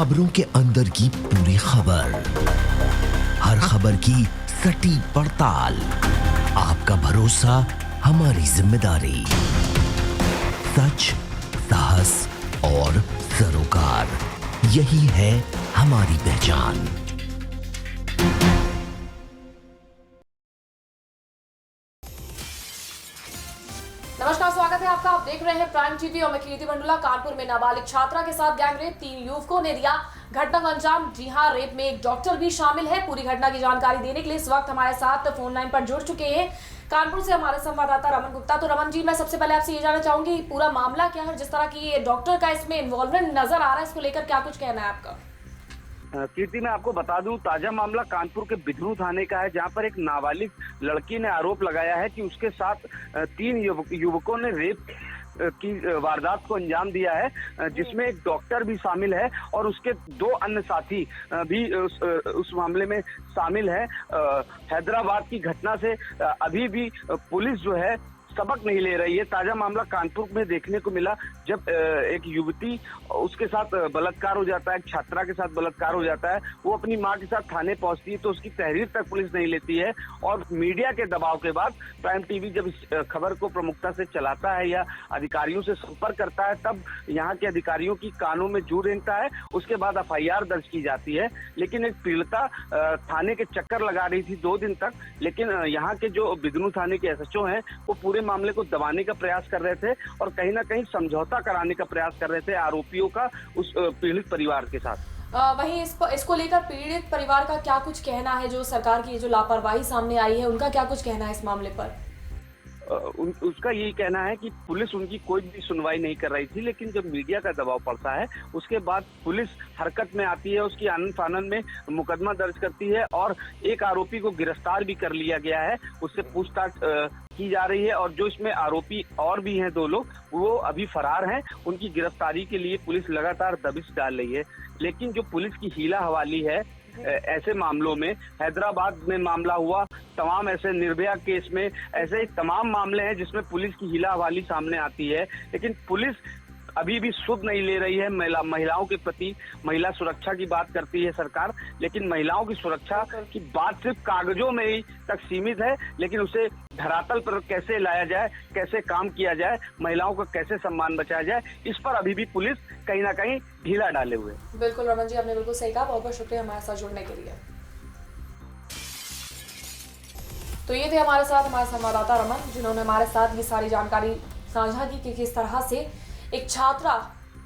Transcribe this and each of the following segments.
खबरों के अंदर की पूरी खबर, हर खबर की सटीक पड़ताल, आपका भरोसा हमारी जिम्मेदारी। सच, साहस और सरोकार, यही है हमारी पहचान। नमस्कार, स्वागत है आपका। आप देख रहे हैं प्राइम टीवी और मैं कीर्ति मंडला। कानपुर में नाबालिग छात्रा के साथ गैंगरेप, 3 युवकों ने दिया घटना को अंजाम। जी हां, रेप में एक डॉक्टर भी शामिल है। पूरी घटना की जानकारी देने के लिए इस वक्त हमारे साथ फोन लाइन पर जुड़ चुके हैं कानपुर से हमारे संवाददाता रमन गुप्ता। तो रमन जी, मैं सबसे पहले आपसे ये जानना चाहूंगी, पूरा मामला क्या है? जिस तरह की डॉक्टर का इसमें इन्वॉल्वमेंट नजर आ रहा है, इसको लेकर क्या कुछ कहना है आपका? कीर्ति, मैं आपको बता दूं, ताजा मामला कानपुर के बिधरू थाने का है, जहां पर एक नाबालिग लड़की ने आरोप लगाया है कि उसके साथ 3 युवकों ने रेप की वारदात को अंजाम दिया है, जिसमें एक डॉक्टर भी शामिल है और उसके 2 अन्य साथी भी उस मामले में शामिल है। हैदराबाद की घटना से अभी भी पुलिस जो है सबक नहीं ले रही है। ताजा मामला कानपुर में देखने को मिला, जब एक युवती, उसके साथ बलात्कार हो जाता है, एक छात्रा के साथ बलात्कार हो जाता है। वो अपनी मां के साथ थाने पहुंचती है तो उसकी तहरीर तक पुलिस नहीं लेती है, और मीडिया के दबाव के बाद प्राइम टीवी जब इस खबर को प्रमुखता से चलाता है या अधिकारियों से संपर्क करता है, तब यहाँ के अधिकारियों की कानों में जू रेंगता है। उसके बाद FIR दर्ज की जाती है, लेकिन एक पीड़िता थाने के चक्कर लगा रही थी 2 दिन तक। लेकिन यहाँ के जो बिधनू थाने के SHO हैं, वो पूरे मामले को दबाने का प्रयास कर रहे थे और कहीं ना कहीं समझौता कराने का प्रयास कर रहे थे आरोपियों का उस पीड़ित परिवार के साथ। वहीं इसको लेकर पीड़ित परिवार का क्या कुछ कहना है? जो सरकार की जो लापरवाही सामने आई है, उनका क्या कुछ कहना है इस मामले पर? उसका यही कहना है कि पुलिस उनकी कोई भी सुनवाई नहीं कर रही थी, लेकिन जब मीडिया का दबाव पड़ता है उसके बाद पुलिस हरकत में आती है, उसकी आनन फानन में मुकदमा दर्ज करती है और एक आरोपी को गिरफ्तार भी कर लिया गया है। उससे पूछताछ की जा रही है और जो इसमें आरोपी और भी हैं 2 लोग, वो अभी फरार हैं। उनकी गिरफ्तारी के लिए पुलिस लगातार दबिश डाल रही है। लेकिन जो पुलिस की हीला हवाली है ऐसे मामलों में, हैदराबाद में मामला हुआ, तमाम ऐसे निर्भया केस में ऐसे तमाम मामले हैं जिसमें पुलिस की हीला हवाली सामने आती है, लेकिन पुलिस अभी भी सुध नहीं ले रही है। महिलाओं के प्रति महिला सुरक्षा की बात करती है सरकार, लेकिन महिलाओं की सुरक्षा की बात सिर्फ कागजों में ही तक सीमित है, लेकिन उसे धरातल पर कैसे लाया जाए, कैसे काम किया जाए, महिलाओं का कैसे सम्मान बचाया जाए, इस पर अभी भी पुलिस कहीं ना कहीं ढीला डाले हुए। बिल्कुल रमन जी, आपने बिल्कुल सही कहा। बहुत बहुत शुक्रिया हमारे साथ जुड़ने के लिए। तो ये थे हमारे साथ हमारे संवाददाता रमन, जिन्होंने हमारे साथ ये सारी जानकारी साझा की कि किस तरह से एक छात्रा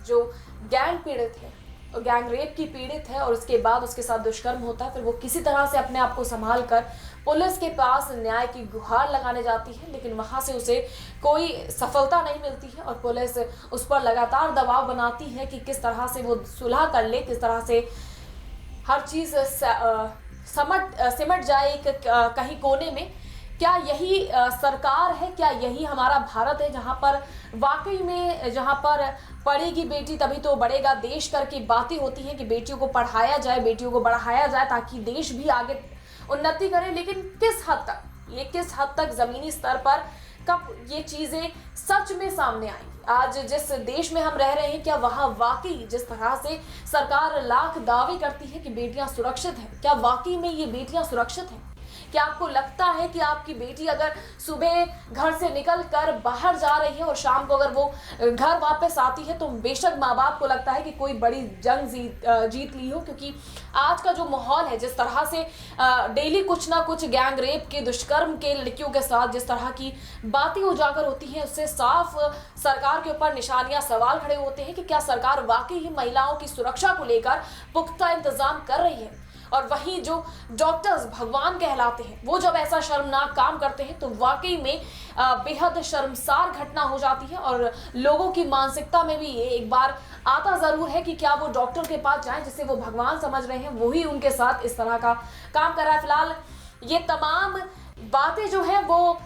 जो गैंग पीड़ित है, गैंग रेप की पीड़ित है, और उसके बाद उसके साथ दुष्कर्म होता है, फिर वो किसी तरह से अपने आप को संभाल कर पुलिस के पास न्याय की गुहार लगाने जाती है, लेकिन वहां से उसे कोई सफलता नहीं मिलती है और पुलिस उस पर लगातार दबाव बनाती है कि किस तरह से वो सुलह कर ले, किस तरह से हर चीज सिमट जाए कहीं कोने में। क्या यही सरकार है? क्या यही हमारा भारत है, जहां पर वाकई में, जहां पर पढ़ेगी बेटी तभी तो बढ़ेगा देश करके बातें होती हैं कि बेटियों को पढ़ाया जाए, बेटियों को बढ़ाया जाए ताकि देश भी आगे उन्नति करे? लेकिन किस हद तक जमीनी स्तर पर कब ये चीजें सच में सामने आएंगी? आज जिस देश में हम रह रहे हैं, क्या वहां वाकई जिस तरह से सरकार लाख दावे करती है कि बेटियां सुरक्षित हैं, क्या वाकई में ये बेटियां सुरक्षित हैं? क्या आपको लगता है कि आपकी बेटी अगर सुबह घर से निकल कर बाहर जा रही है और शाम को अगर वो घर वापस आती है, तो बेशक माँ बाप को लगता है कि कोई बड़ी जंग जीत ली हो? क्योंकि आज का जो माहौल है, जिस तरह से डेली कुछ ना कुछ गैंग रेप के, दुष्कर्म के, लड़कियों के साथ जिस तरह की बातें उजागर होती हैं, उससे साफ सरकार के ऊपर निशानियां, सवाल खड़े होते हैं कि क्या सरकार वाकई ही महिलाओं की सुरक्षा को लेकर पुख्ता इंतजाम कर रही है? और वहीं जो डॉक्टर्स भगवान कहलाते हैं, वो जब ऐसा शर्मनाक काम करते हैं तो वाकई में बेहद शर्मसार घटना हो जाती है और लोगों की मानसिकता में भी ये एक बार आता जरूर है कि क्या वो डॉक्टर के पास जाएं जिसे वो भगवान समझ रहे हैं, वही उनके साथ इस तरह का काम कर रहा है। फिलहाल ये तमाम बातें जो है वो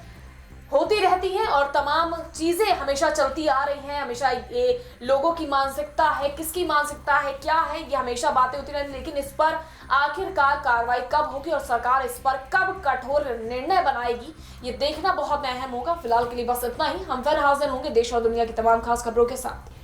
होती रहती हैं और तमाम चीजें हमेशा चलती आ रही हैं। हमेशा ये लोगों की मानसिकता है, किसकी मानसिकता है, क्या है, ये हमेशा बातें होती रहती, लेकिन इस पर आखिरकार कार्रवाई कब होगी और सरकार इस पर कब कठोर निर्णय बनाएगी, ये देखना बहुत अहम होगा। फिलहाल के लिए बस इतना ही। हम फिर हाजिर होंगे देश और दुनिया की तमाम खास खबरों के साथ।